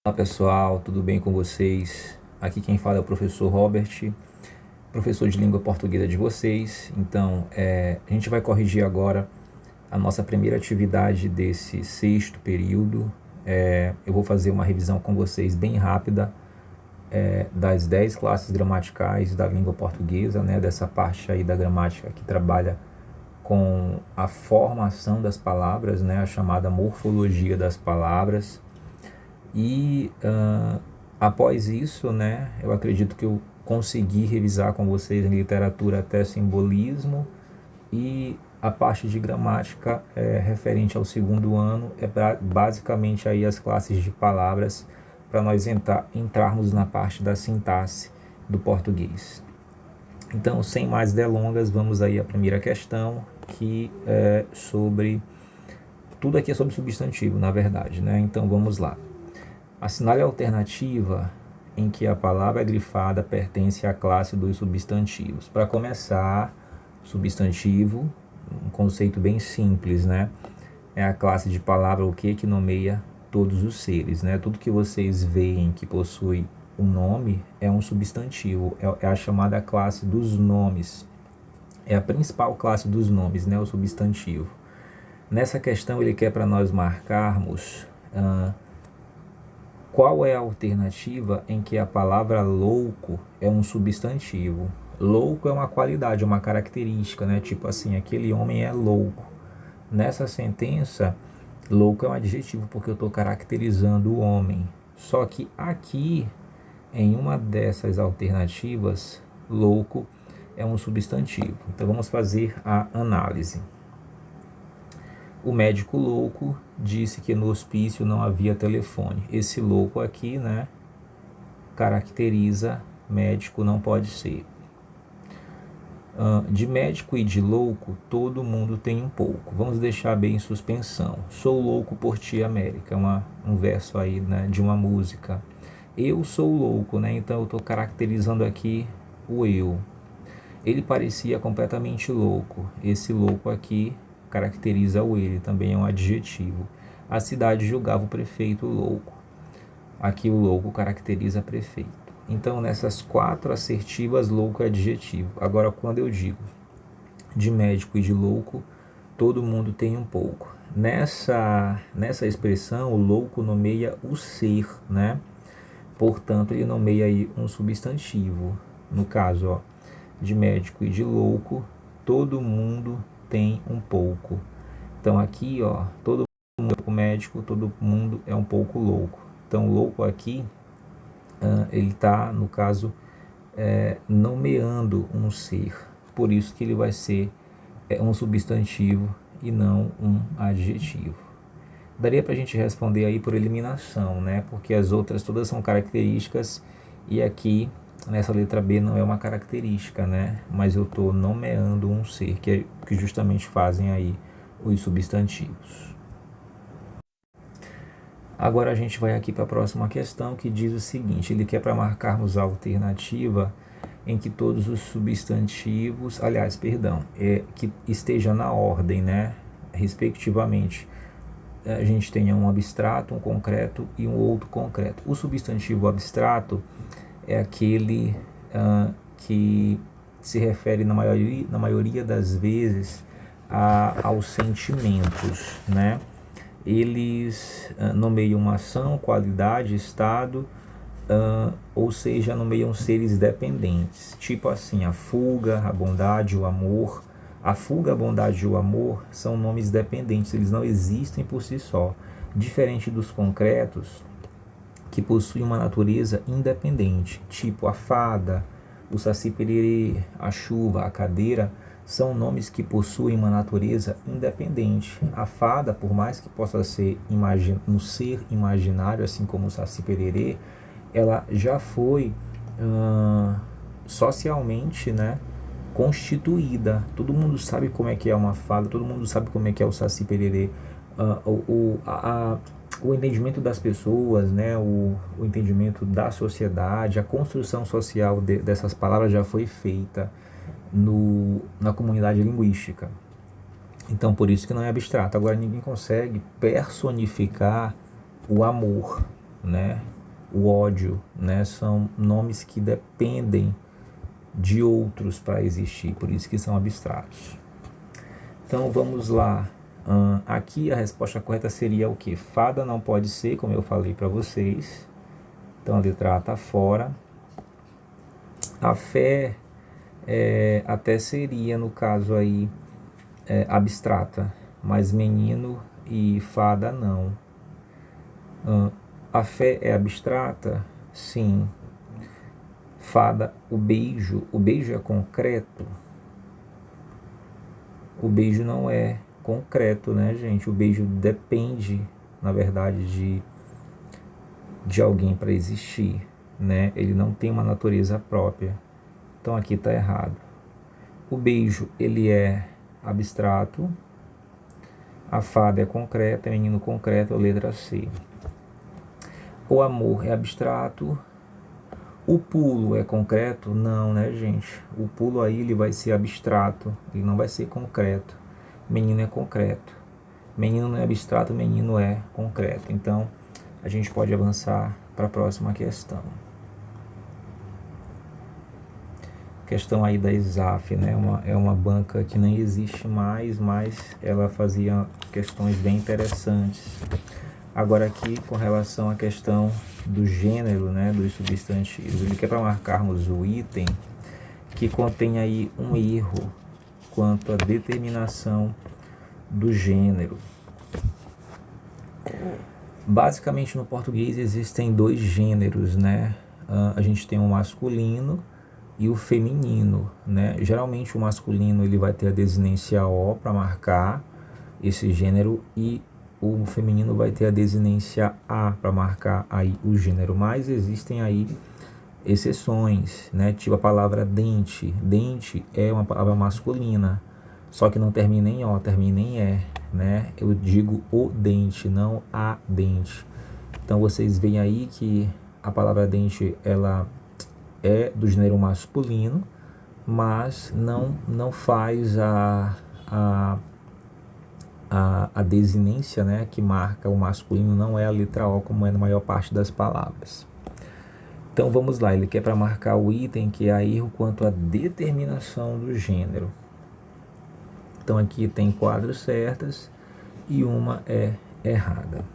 Olá pessoal, tudo bem com vocês? Aqui quem fala é o professor Robert, professor de língua portuguesa de vocês. Então, a gente vai corrigir agora a nossa primeira atividade desse sexto período. Eu vou fazer uma revisão com vocês bem rápida das 10 classes gramaticais da língua portuguesa, né? Dessa parte aí da gramática que trabalha com a formação das palavras, né? A chamada morfologia das palavras. E após isso, né, eu acredito que eu consegui revisar com vocês em literatura até simbolismo, e a parte de gramática referente ao segundo ano basicamente aí as classes de palavras, para nós entrarmos na parte da sintaxe do português. Então, sem mais delongas, vamos aí à primeira questão, que é sobre... Tudo aqui é sobre substantivo, na verdade, né? Então, vamos lá. Assinale a alternativa em que a palavra grifada pertence à classe dos substantivos. Para começar, substantivo, um conceito bem simples, né? É a classe de palavra o que nomeia todos os seres, né? Tudo que vocês veem que possui um nome é um substantivo, é a chamada classe dos nomes. É a principal classe dos nomes, né? O substantivo. Nessa questão ele quer para nós marcarmos qual é a alternativa em que a palavra louco é um substantivo. Louco é uma qualidade, uma característica, né? Tipo assim, aquele homem é louco. Nessa sentença, louco é um adjetivo porque eu estou caracterizando o homem. Só que aqui, em uma dessas alternativas, louco é um substantivo. Então vamos fazer a análise. O médico louco disse que no hospício não havia telefone. Esse louco aqui, né, caracteriza médico, não pode ser. De médico e de louco, todo mundo tem um pouco. Vamos deixar bem em suspensão. Sou louco por ti, América. Um verso aí, né, de uma música. Eu sou louco, né? Então eu estou caracterizando aqui o eu. Ele parecia completamente louco. Esse louco aqui caracteriza o ele, também é um adjetivo. A cidade julgava o prefeito louco. Aqui o louco caracteriza prefeito. Então, nessas 4 assertivas, louco é adjetivo. Agora, quando eu digo de médico e de louco, todo mundo tem um pouco. Nessa expressão, o louco nomeia o ser, né? Portanto, ele nomeia aí um substantivo. No caso, ó, de médico e de louco, todo mundo tem um pouco. Então aqui, ó, todo mundo é médico, todo mundo é um pouco louco. Então louco aqui, ele está, no caso, nomeando um ser. Por isso que ele vai ser um substantivo e não um adjetivo. Daria para a gente responder aí por eliminação, né? Porque as outras todas são características, e aqui nessa letra B não é uma característica, né? Mas eu estou nomeando um ser, que justamente fazem aí os substantivos. Agora a gente vai aqui para a próxima questão, que diz o seguinte: ele quer para marcarmos a alternativa em que todos os substantivos, que esteja na ordem, né? Respectivamente, a gente tenha um abstrato, um concreto e um outro concreto. O substantivo abstrato é aquele que se refere na maioria das vezes aos sentimentos, né? Eles nomeiam uma ação, qualidade, estado, ou seja, nomeiam seres dependentes. Tipo assim, a fuga, a bondade, o amor. A fuga, a bondade e o amor são nomes dependentes, eles não existem por si só. Diferente dos concretos, que possuem uma natureza independente, tipo a fada, o saci pererê, a chuva, a cadeira, são nomes que possuem uma natureza independente. A fada, por mais que possa ser um ser imaginário, assim como o saci pererê, ela já foi socialmente, né, constituída. Todo mundo sabe como é que é uma fada, todo mundo sabe como é que é o saci pererê. O entendimento das pessoas, né, o entendimento da sociedade, a construção social dessas palavras já foi feita na comunidade linguística. Então, por isso que não é abstrato. Agora, ninguém consegue personificar o amor, né? o ódio, né? São nomes que dependem de outros para existir, por isso que são abstratos. Então vamos lá. Aqui a resposta correta seria o que? Fada não pode ser, como eu falei para vocês. Então a letra A está fora. A fé até seria, no caso aí, abstrata, mas menino e fada não. A fé é abstrata? Sim. Fada, o beijo é concreto? O beijo não é concreto, né, gente? O beijo depende, na verdade, de alguém para existir, né? Ele não tem uma natureza própria. Então aqui está errado. O beijo, ele é abstrato. A fada é concreta, menino concreto, a letra C. O amor é abstrato. O pulo é concreto? Não, né, gente? O pulo aí ele vai ser abstrato, ele não vai ser concreto. Menino é concreto. Menino não é abstrato, menino é concreto. Então, a gente pode avançar para a próxima questão. Questão aí da ESAF, né? É uma banca que nem existe mais, mas ela fazia questões bem interessantes. Agora aqui, com relação à questão do gênero, né, dos substantivos, ele quer para marcarmos o item que contém aí um erro quanto à determinação do gênero. Basicamente no português existem dois gêneros, né? A gente tem o masculino e o feminino, né? Geralmente o masculino ele vai ter a desinência O para marcar esse gênero e o feminino vai ter a desinência A para marcar aí o gênero, mas existem aí exceções, né? Tipo a palavra dente. Dente é uma palavra masculina, só que não termina em O, termina em E, né? Eu digo o dente, não a dente. Então vocês veem aí que a palavra dente ela é do gênero masculino, mas não faz a desinência, né, que marca o masculino, não é a letra O, como é na maior parte das palavras. Então vamos lá, ele quer para marcar o item que há erro quanto à determinação do gênero. Então aqui tem quadros certas e uma é errada.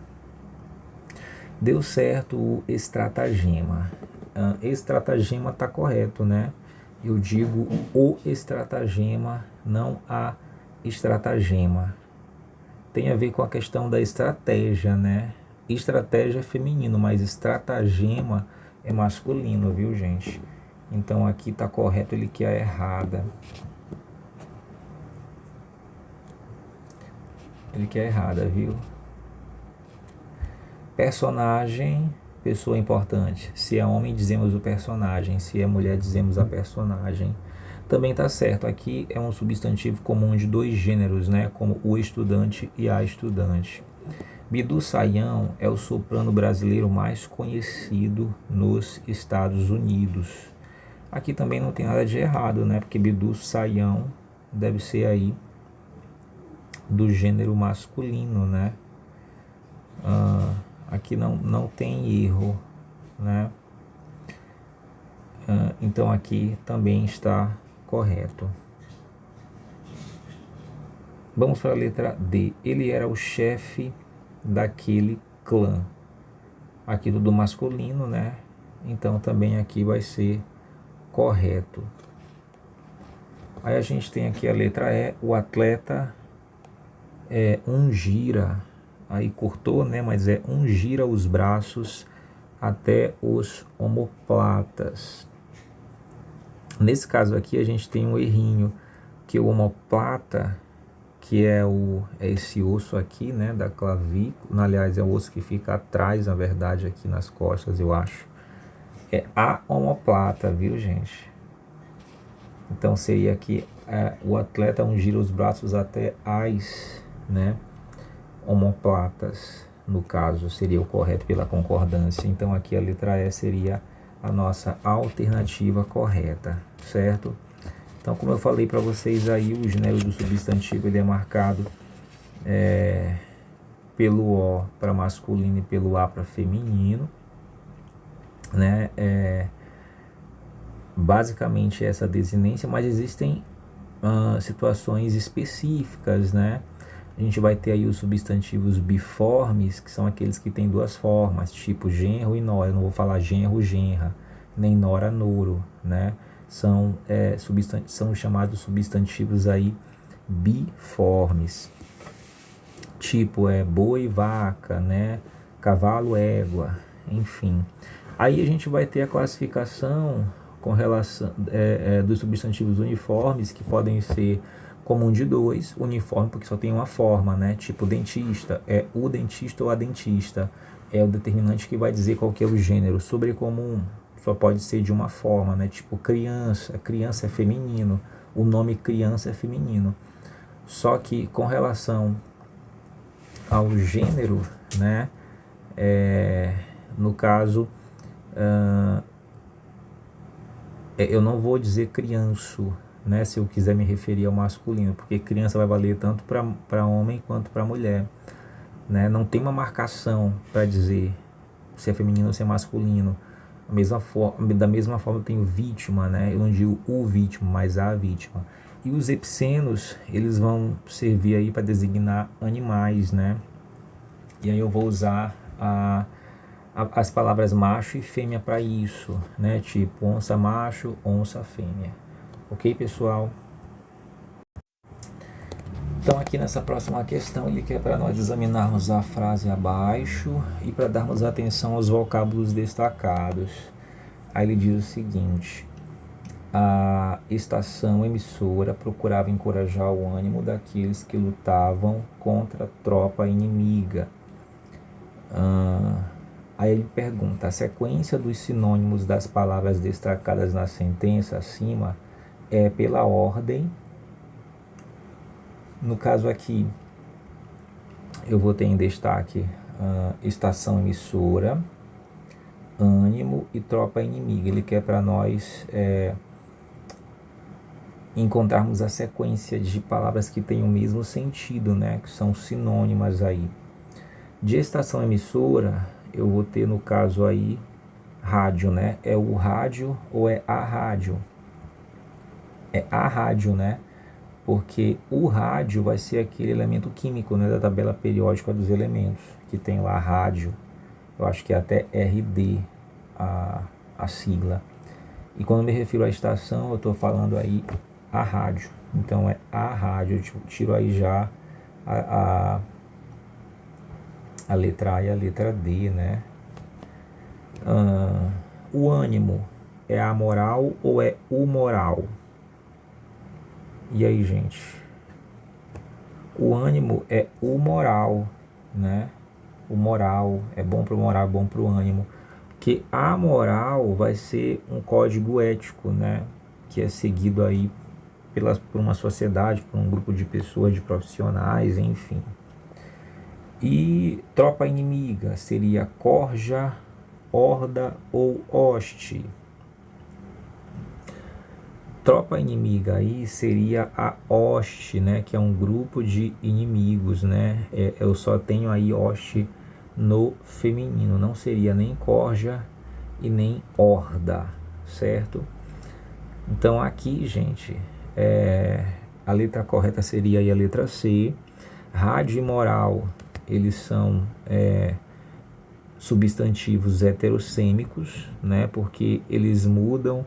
Deu certo o estratagema. Estratagema está correto, né? Eu digo o estratagema, não a estratagema. Tem a ver com a questão da estratégia, né? Estratégia é feminino, mas estratagema é masculino, viu, gente? Então aqui está correto, ele que é errada. Ele que é errada, viu? Personagem, pessoa importante. Se é homem, dizemos o personagem. Se é mulher, dizemos a personagem. Também está certo. Aqui é um substantivo comum de dois gêneros, né? Como o estudante e a estudante. Bidu Sayão é o soprano brasileiro mais conhecido nos Estados Unidos. Aqui também não tem nada de errado, né? Porque Bidu Sayão deve ser aí do gênero masculino, né? Aqui não tem erro, né? Então aqui também está correto. Vamos para a letra D. Ele era o chefe daquele clã. Aqui do masculino, né? Então também aqui vai ser correto. Aí a gente tem aqui a letra E. O atleta gira. Aí cortou, né? Mas gira os braços até os omóplatas. Nesse caso aqui a gente tem um errinho, que o omoplata, que é esse osso aqui, né, da clavícula, aliás, é o osso que fica atrás, na verdade, aqui nas costas, eu acho. É a omoplata, viu, gente? Então seria aqui, o atleta gira os braços até as, né, omoplatas, no caso, seria o correto pela concordância. Então aqui a letra E seria a nossa alternativa correta, certo? Então, como eu falei para vocês aí, o gênero do substantivo ele é marcado pelo O para masculino e pelo A para feminino. né? Basicamente essa desinência, mas existem situações específicas, né? A gente vai ter aí os substantivos biformes, que são aqueles que têm duas formas, tipo genro e nora. Eu não vou falar genro, genra, nem nora, noro, né? São chamados substantivos aí biformes. Tipo boi, vaca, né? Cavalo, égua, enfim. Aí a gente vai ter a classificação com relação dos substantivos uniformes, que podem ser comum de dois, uniforme porque só tem uma forma, né? Tipo dentista, é o dentista ou a dentista. É o determinante que vai dizer qual que é o gênero. Sobrecomum só pode ser de uma forma, né? Tipo criança, criança é feminino, o nome criança é feminino. Só que com relação ao gênero, né? No caso, eu não vou dizer crianço, né? Se eu quiser me referir ao masculino, porque criança vai valer tanto para homem quanto para mulher, né? Não tem uma marcação para dizer se é feminino ou se é masculino. Da mesma forma eu tenho vítima, né? Eu não digo o vítima, mas a vítima. E os epicenos, eles vão servir aí para designar animais, né? E aí eu vou usar as palavras macho e fêmea para isso, né? Tipo onça macho, onça fêmea. Ok, pessoal? Então aqui nessa próxima questão ele quer para nós examinarmos a frase abaixo e para darmos atenção aos vocábulos destacados. Aí ele diz o seguinte: a estação emissora procurava encorajar o ânimo daqueles que lutavam contra a tropa inimiga. Aí ele pergunta: a sequência dos sinônimos das palavras destacadas na sentença acima é pela ordem. No caso aqui, eu vou ter em destaque estação emissora, ânimo e tropa inimiga. Ele quer para nós encontrarmos a sequência de palavras que têm o mesmo sentido, né? Que são sinônimas aí. De estação emissora, eu vou ter no caso aí rádio, né? É o rádio ou é a rádio? É a rádio, né? Porque o rádio vai ser aquele elemento químico, né, da tabela periódica dos elementos, que tem lá rádio, eu acho que é até RD a sigla. E quando me refiro à estação, eu estou falando aí a rádio. Então é a rádio, eu tiro aí já a letra A e a letra D, né? O ânimo é a moral ou é o moral? E aí, gente? O ânimo é o moral, né? O moral é bom para o moral, é bom para o ânimo. Porque a moral vai ser um código ético, né? Que é seguido aí por uma sociedade, por um grupo de pessoas, de profissionais, enfim. E tropa inimiga seria corja, horda ou hoste. Tropa inimiga aí seria a hoste, né? Que é um grupo de inimigos, né? Eu só tenho aí hoste no feminino, não seria nem corja e nem horda, certo? Então aqui, gente, a letra correta seria aí a letra C. Rádio e moral, eles são substantivos heterossêmicos, né? Porque eles mudam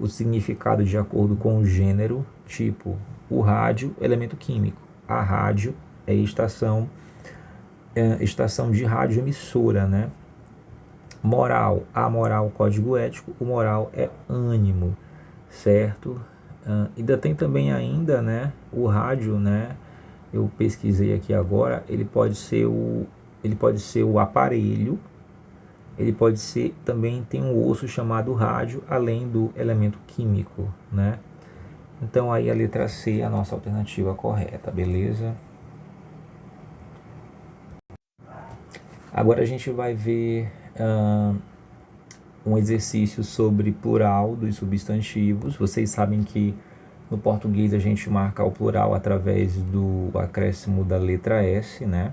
o significado de acordo com o gênero, tipo o rádio, elemento químico. A rádio é estação de rádio emissora, né? Moral, a moral, código ético, o moral é ânimo, certo? Ainda tem também ainda, né, o rádio, né? Eu pesquisei aqui agora, ele pode ser o aparelho, ele pode ser também, tem um osso chamado rádio, além do elemento químico, né? Então aí a letra C é a nossa alternativa correta, beleza? Agora a gente vai ver um exercício sobre plural dos substantivos. Vocês sabem que no português a gente marca o plural através do acréscimo da letra S, né?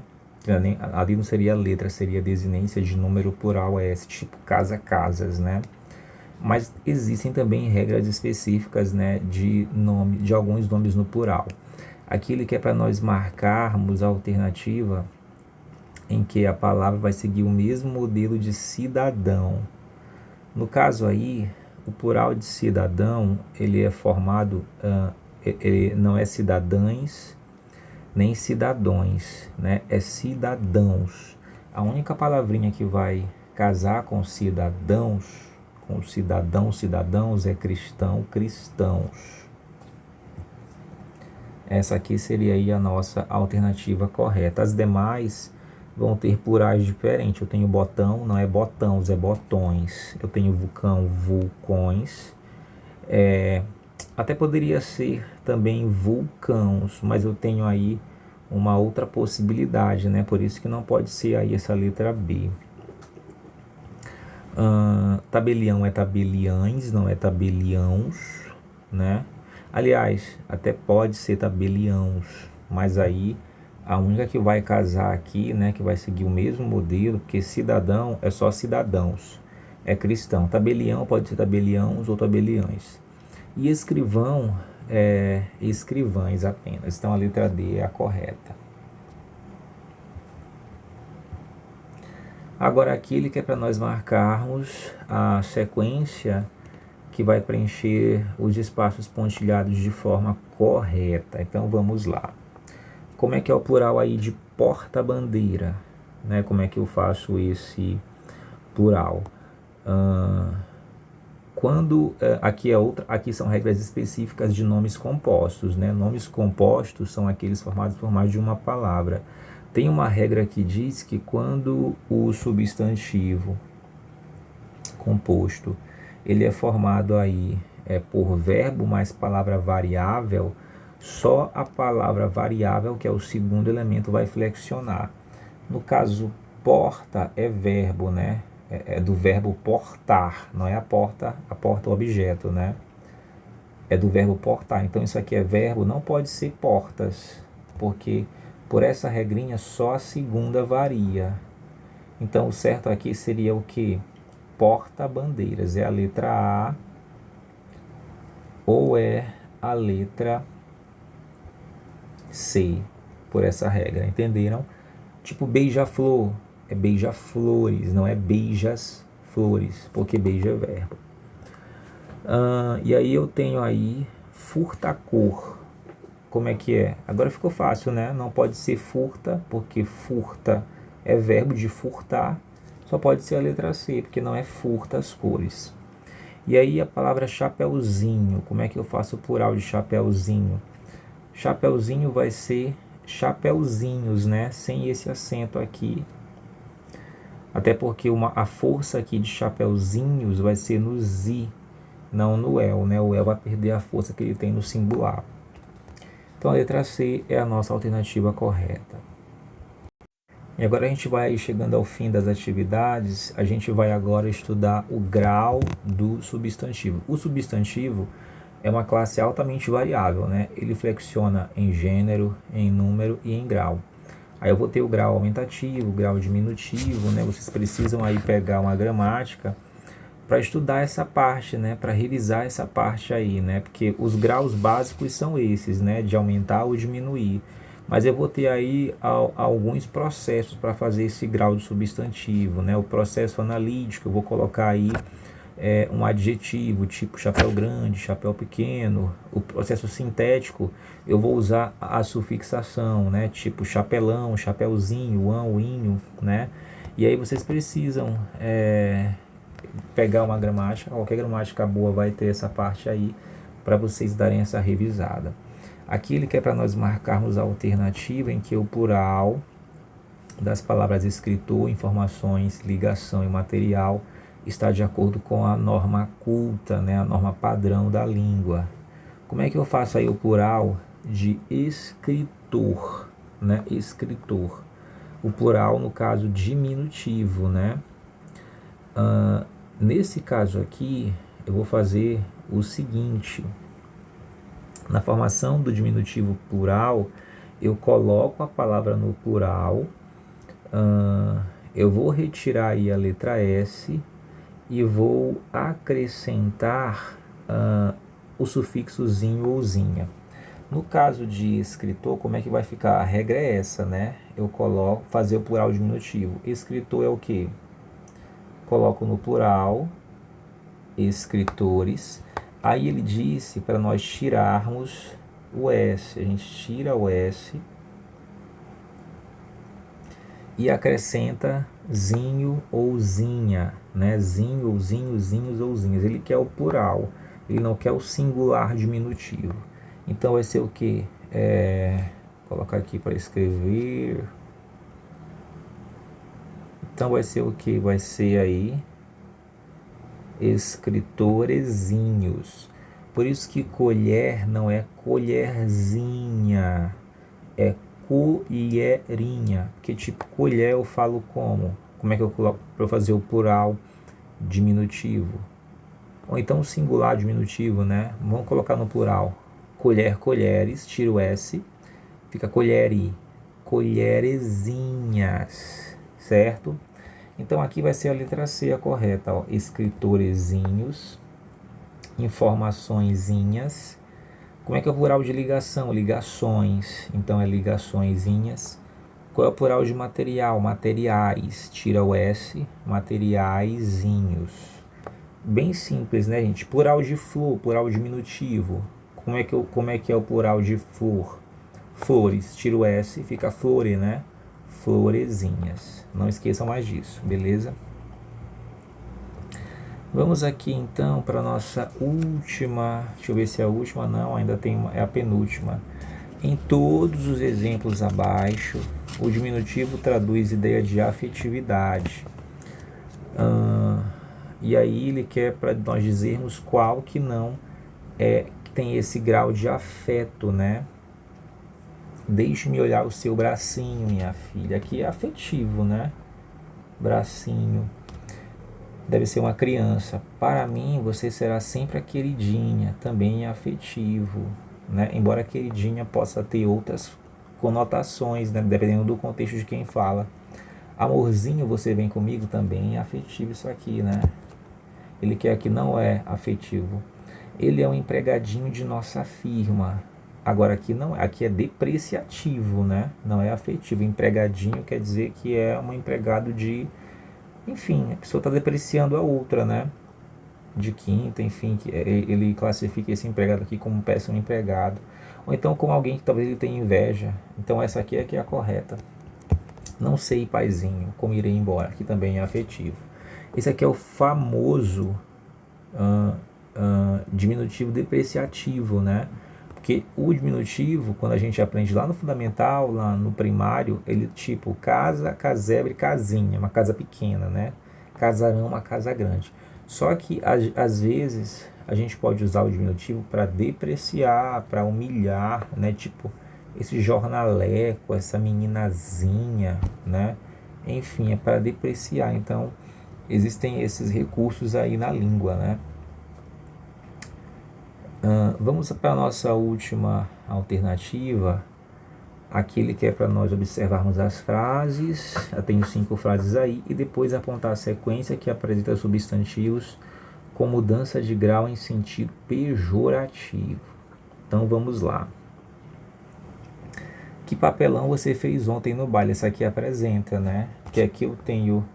Ali não seria letra, seria desinência de número plural S, tipo casa, casas, né? Mas existem também regras específicas, né, de nome, de alguns nomes no plural. Aquilo que é para nós marcarmos a alternativa em que a palavra vai seguir o mesmo modelo de cidadão. No caso aí, o plural de cidadão, ele é formado, ele não é cidadãs, nem cidadões, né? É cidadãos. A única palavrinha que vai casar com cidadãos, com cidadão, cidadãos, é cristão, cristãos. Essa aqui seria aí a nossa alternativa correta. As demais vão ter plurais diferentes. Eu tenho botão, não é botãos, é botões. Eu tenho vulcão, vulcões. Até poderia ser também vulcãos, mas eu tenho aí uma outra possibilidade, né? Por isso que não pode ser aí essa letra B. Tabelião é tabeliães, não é tabeliãos, né? Aliás, até pode ser tabeliãos, mas aí a única que vai casar aqui, né, que vai seguir o mesmo modelo, porque cidadão é só cidadãos, é cristão. Tabelião pode ser tabeliãos ou tabeliães. E escrivão é escrivães apenas. Então a letra D é a correta. Agora aquele que é para nós marcarmos a sequência que vai preencher os espaços pontilhados de forma correta. Então vamos lá. Como é que é o plural aí de porta-bandeira? Né? Como é que eu faço esse plural? Aqui são regras específicas de nomes compostos, né? Nomes compostos são aqueles formados por mais de uma palavra. Tem uma regra que diz que quando o substantivo composto ele é formado aí por verbo mais palavra variável, só a palavra variável, que é o segundo elemento, vai flexionar. No caso, porta é verbo, né? É do verbo portar, não é a porta objeto, né? É do verbo portar. Então isso aqui é verbo, não pode ser portas, porque por essa regrinha só a segunda varia. Então o certo aqui seria o que? Porta-bandeiras. É a letra A ou é a letra C, por essa regra, entenderam? Tipo beija-flor, é beija-flores, não é beijas-flores, porque beija é verbo. E aí eu tenho aí furta-cor. Como é que é? Agora ficou fácil, né? Não pode ser furta, porque furta é verbo de furtar. Só pode ser a letra C, porque não é furta as cores. E aí a palavra chapeuzinho. Como é que eu faço o plural de chapeuzinho? Chapeuzinho vai ser chapeuzinhos, né? Sem esse acento aqui. Até porque a força aqui de chapeuzinhos vai ser no zi, não no el, né? O el vai perder a força que ele tem no singular. Então a letra C é a nossa alternativa correta. E agora a gente vai chegando ao fim das atividades, a gente vai agora estudar o grau do substantivo. O substantivo é uma classe altamente variável, né? Ele flexiona em gênero, em número e em grau. Aí eu vou ter o grau aumentativo, o grau diminutivo, né? Vocês precisam aí pegar uma gramática para estudar essa parte, né? Para revisar essa parte aí, né? Porque os graus básicos são esses, né? De aumentar ou diminuir. Mas eu vou ter aí alguns processos para fazer esse grau de substantivo, né? O processo analítico, eu vou colocar aí um adjetivo, tipo chapéu grande, chapéu pequeno. O processo sintético, eu vou usar a sufixação, né? Tipo chapelão, chapeuzinho, ão, inho, né? E aí vocês precisam pegar uma gramática, qualquer gramática boa vai ter essa parte aí, para vocês darem essa revisada. Aqui ele quer para nós marcarmos a alternativa em que o plural das palavras escritor, informações, ligação e material está de acordo com a norma culta, né, a norma padrão da língua. Como é que eu faço aí o plural de escritor, né, escritor? O plural, no caso, diminutivo, né? Nesse caso aqui, eu vou fazer o seguinte. Na formação do diminutivo plural, eu coloco a palavra no plural Eu vou retirar aí a letra S e vou acrescentar o sufixozinho ou zinha. No caso de escritor, como é que vai ficar? A regra é essa, né? Eu coloco, fazer o plural diminutivo. Escritor é o quê? Coloco no plural, escritores. Aí ele disse para nós tirarmos o S. A gente tira o S e acrescenta zinho ou zinha, né? Zinho ou zinho, zinhos ou zinhas. Ele quer o plural, ele não quer o singular diminutivo. Então vai ser o que? Colocar aqui para escrever. Então vai ser o que? Vai ser aí escritorezinhos. Por isso que colher não é colherzinha, é colherinha. Porque tipo, colher eu falo como? Como é que eu coloco para fazer o plural diminutivo? Ou então o singular diminutivo, né? Vamos colocar no plural. Colher, colheres, tira o S, fica colheri, colherezinhas, certo? Então aqui vai ser a letra C a correta, ó. Escritorezinhos, informaçõezinhas. Como é que é o plural de ligação? Ligações. Então é ligaçõezinhas. Qual é o plural de material? Materiais. Tira o S, materiaizinhos. Bem simples, né, gente? Plural de flor, plural diminutivo. Como é que é o plural de flor? Flores. Tira o S, fica flore, né? Florezinhas. Não esqueçam mais disso, beleza? Vamos aqui então para a nossa última. Deixa eu ver se é a última. Não, ainda tem uma, é a penúltima. Em todos os exemplos abaixo, o diminutivo traduz ideia de afetividade. E aí ele quer para nós dizermos qual que não tem esse grau de afeto, né? Deixe-me olhar o seu bracinho, minha filha. Aqui é afetivo, né? Bracinho. Deve ser uma criança. Para mim, você será sempre a queridinha. Também é afetivo, né? Embora queridinha possa ter outras conotações, né? Dependendo do contexto de quem fala. Amorzinho, você vem comigo, também é afetivo isso aqui, né? Ele quer que não é afetivo. Ele é um empregadinho de nossa firma. Agora aqui não, aqui é depreciativo, né? Não é afetivo. Empregadinho quer dizer que é um empregado de, enfim, a pessoa está depreciando a outra, né? De quinta, enfim, que ele classifica esse empregado aqui como um péssimo empregado. Ou então como alguém que talvez ele tenha inveja. Então essa aqui é que é a correta. Não sei, paizinho, como irei embora. Aqui também é afetivo. Esse aqui é o famoso diminutivo depreciativo, né? Porque o diminutivo, quando a gente aprende lá no fundamental, lá no primário, ele tipo casa, casebre, casinha, uma casa pequena, né? Casarão, uma casa grande. Só que às vezes a gente pode usar o diminutivo para depreciar, para humilhar, né? Tipo esse jornaleco, essa meninazinha, né? Enfim, é para depreciar. Então existem esses recursos aí na língua, né? Vamos para a nossa última alternativa. Aqui ele quer para nós observarmos as frases. Eu tenho 5 frases aí. E depois apontar a sequência que apresenta substantivos com mudança de grau em sentido pejorativo. Então vamos lá. Que papelão você fez ontem no baile? Essa aqui apresenta, né? Que aqui eu tenho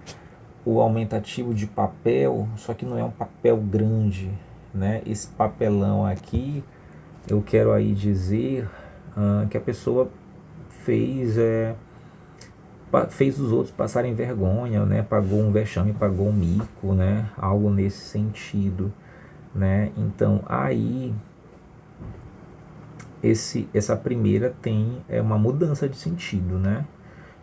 o aumentativo de papel, só que não é um papel grande, né? Esse papelão aqui, eu quero aí dizer que a pessoa fez fez os outros passarem vergonha, né? Pagou um vexame, pagou um mico, né? Algo nesse sentido, né? Então aí essa primeira tem uma mudança de sentido, né?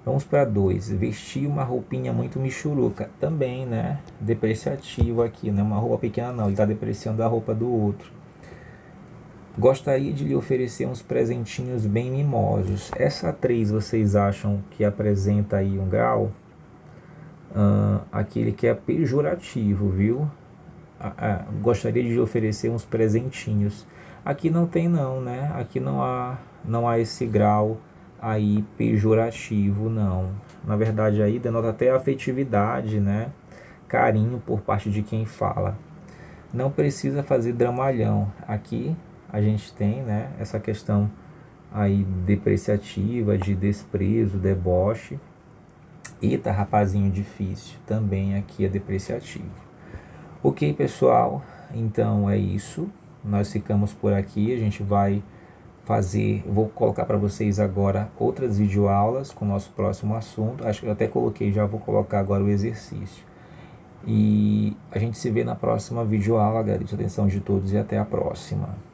Vamos para 2. Vestir uma roupinha muito michuruca. Também, né? Depreciativo aqui, né? Uma roupa pequena não, ele está depreciando a roupa do outro. Gostaria de lhe oferecer uns presentinhos bem mimosos. Essa 3 vocês acham que apresenta aí um grau? Aquele que é pejorativo, viu? Gostaria de lhe oferecer uns presentinhos. Aqui não tem não, né? Aqui não há esse grau aí pejorativo, não. Na verdade aí denota até afetividade, né? Carinho por parte de quem fala. Não precisa fazer dramalhão. Aqui a gente tem, né, essa questão aí depreciativa, de desprezo, deboche. Eita, rapazinho difícil, também aqui é depreciativo. Ok, pessoal, então é isso. Nós ficamos por aqui. A gente vai vou colocar para vocês agora outras videoaulas com o nosso próximo assunto. Acho que eu até coloquei, já vou colocar agora o exercício. E a gente se vê na próxima videoaula. Agradeço a atenção de todos e até a próxima.